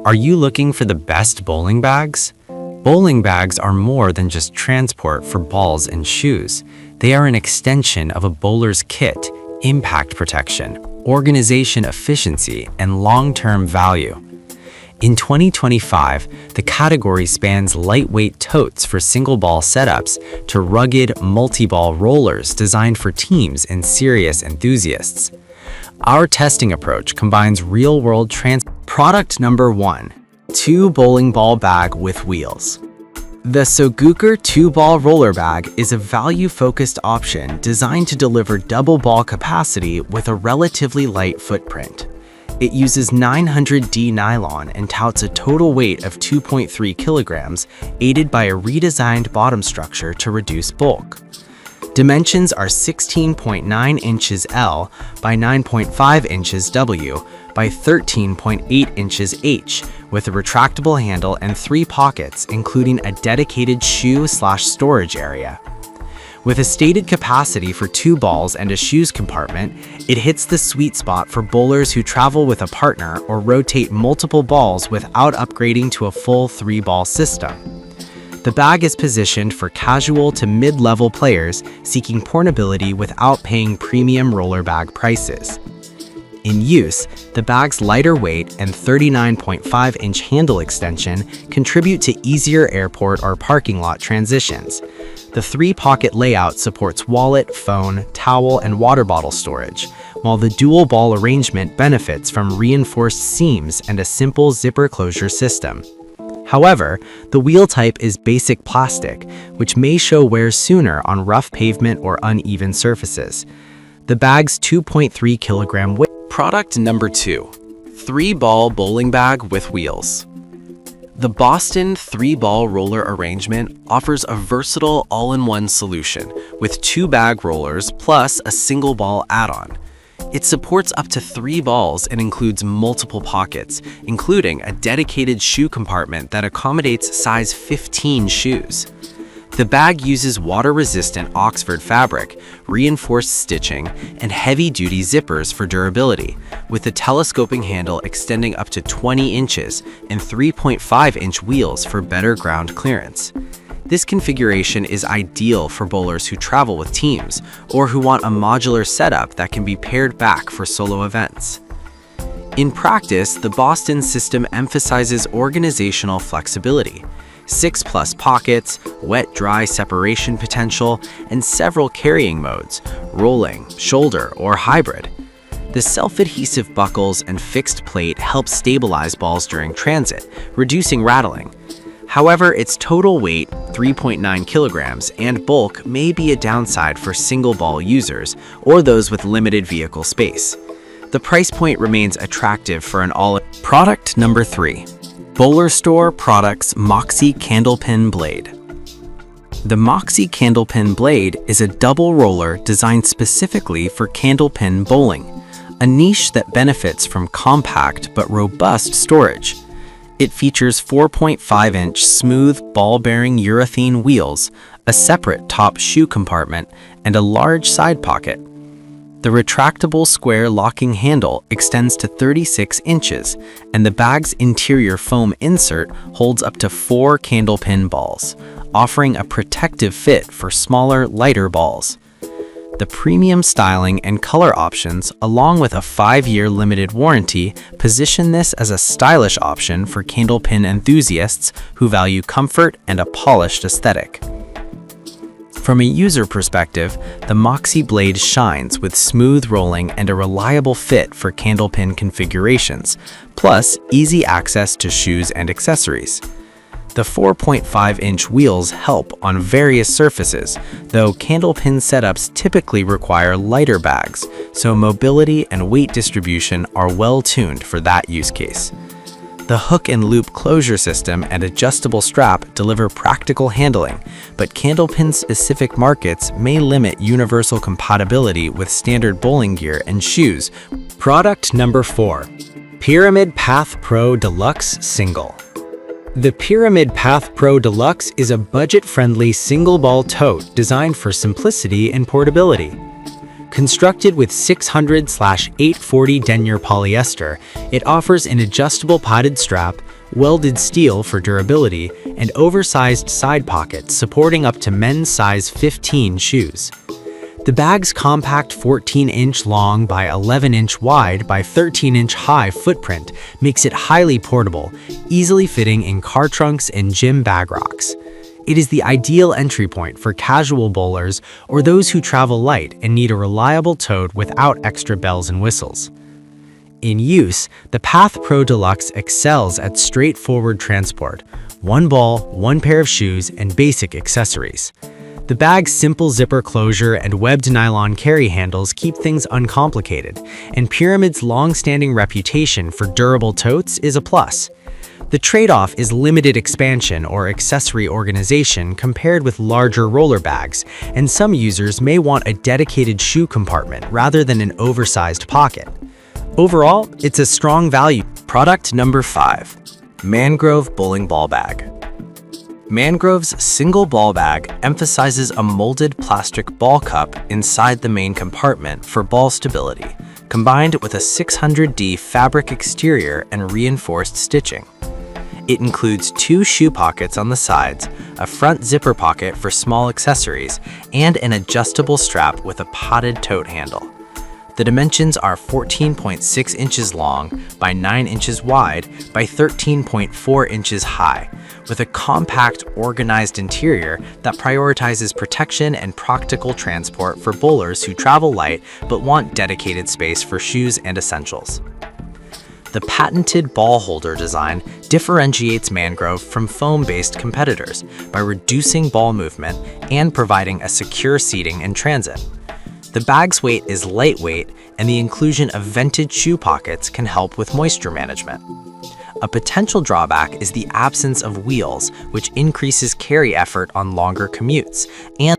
Are you looking for the best bowling bags? Bowling bags are more than just transport for balls and shoes. They are an extension of a bowler's kit, impact protection, organization efficiency, and long-term value. In 2025, the category spans lightweight totes for single-ball setups to rugged multi-ball rollers designed for teams and serious enthusiasts. Our testing approach combines real-world Product number 1. 2 bowling ball bag with wheels. The Soguker 2-ball roller bag is a value-focused option designed to deliver double ball capacity with a relatively light footprint. It uses 900D nylon and touts a total weight of 2.3 kilograms, aided by a redesigned bottom structure to reduce bulk. Dimensions are 16.9 inches L by 9.5 inches W by 13.8 inches H, with a retractable handle and 3 pockets, including a dedicated shoe/storage area. With a stated capacity for 2 balls and a shoes compartment, it hits the sweet spot for bowlers who travel with a partner or rotate multiple balls without upgrading to a full 3-ball system. The bag is positioned for casual to mid-level players seeking portability without paying premium roller bag prices. In use, the bag's lighter weight and 39.5-inch handle extension contribute to easier airport or parking lot transitions. The 3-pocket layout supports wallet, phone, towel, and water bottle storage, while the dual ball arrangement benefits from reinforced seams and a simple zipper closure system. However, the wheel type is basic plastic, which may show wear sooner on rough pavement or uneven surfaces. The bag's 2.3 kilogram weight. Product number 2. 3-ball bowling bag with wheels. The Boston 3-ball roller arrangement offers a versatile all-in-one solution with 2 bag rollers plus a single ball add-on. It supports up to 3 balls and includes multiple pockets, including a dedicated shoe compartment that accommodates size 15 shoes. The bag uses water-resistant Oxford fabric, reinforced stitching, and heavy-duty zippers for durability, with a telescoping handle extending up to 20 inches and 3.5-inch wheels for better ground clearance. This configuration is ideal for bowlers who travel with teams or who want a modular setup that can be pared back for solo events. In practice, the Boston system emphasizes organizational flexibility. 6+ pockets, wet-dry separation potential, and several carrying modes, rolling, shoulder, or hybrid. The self-adhesive buckles and fixed plate help stabilize balls during transit, reducing rattling. However, its total weight, 3.9 kilograms, and bulk may be a downside for single-ball users or those with limited vehicle space. The price point remains attractive for an all. Product number 3. Bowler Store Products Moxie Candlepin Blade. The Moxie Candlepin Blade is a double roller designed specifically for candlepin bowling, a niche that benefits from compact but robust storage. It features 4.5-inch smooth ball-bearing urethane wheels, a separate top shoe compartment, and a large side pocket. The retractable square locking handle extends to 36 inches, and the bag's interior foam insert holds up to 4 candlepin balls, offering a protective fit for smaller, lighter balls. The premium styling and color options, along with a 5-year limited warranty, position this as a stylish option for candlepin enthusiasts who value comfort and a polished aesthetic. From a user perspective, the Moxie blade shines with smooth rolling and a reliable fit for candlepin configurations, plus easy access to shoes and accessories. The 4.5-inch wheels help on various surfaces, though candlepin setups typically require lighter bags, so mobility and weight distribution are well tuned for that use case. The hook and loop closure system and adjustable strap deliver practical handling, but candlepin-specific markets may limit universal compatibility with standard bowling gear and shoes. Product number 4. Pyramid Path Pro Deluxe Single. The Pyramid Path Pro Deluxe is a budget-friendly single-ball tote designed for simplicity and portability. Constructed with 600/840 denier polyester, it offers an adjustable padded strap, welded steel for durability, and oversized side pockets supporting up to men's size 15 shoes. The bag's compact 14-inch long by 11-inch wide by 13-inch high footprint makes it highly portable, easily fitting in car trunks and gym bag racks. It is the ideal entry point for casual bowlers or those who travel light and need a reliable tote without extra bells and whistles. In use, the Path Pro Deluxe excels at straightforward transport: one ball, one pair of shoes, and basic accessories. The bag's simple zipper closure and webbed nylon carry handles keep things uncomplicated, and Pyramid's long-standing reputation for durable totes is a plus. The trade-off is limited expansion or accessory organization compared with larger roller bags, and some users may want a dedicated shoe compartment rather than an oversized pocket. Overall, it's a strong value. Product number 5. Mangrove Bowling Ball Bag. Mangrove's single ball bag emphasizes a molded plastic ball cup inside the main compartment for ball stability, combined with a 600D fabric exterior and reinforced stitching. It includes 2 shoe pockets on the sides, a front zipper pocket for small accessories, and an adjustable strap with a potted tote handle. The dimensions are 14.6 inches long by 9 inches wide by 13.4 inches high, with a compact, organized interior that prioritizes protection and practical transport for bowlers who travel light but want dedicated space for shoes and essentials. The patented ball holder design differentiates Mangrove from foam-based competitors by reducing ball movement and providing a secure seating in transit. The bag's weight is lightweight, and the inclusion of vented shoe pockets can help with moisture management. A potential drawback is the absence of wheels, which increases carry effort on longer commutes, and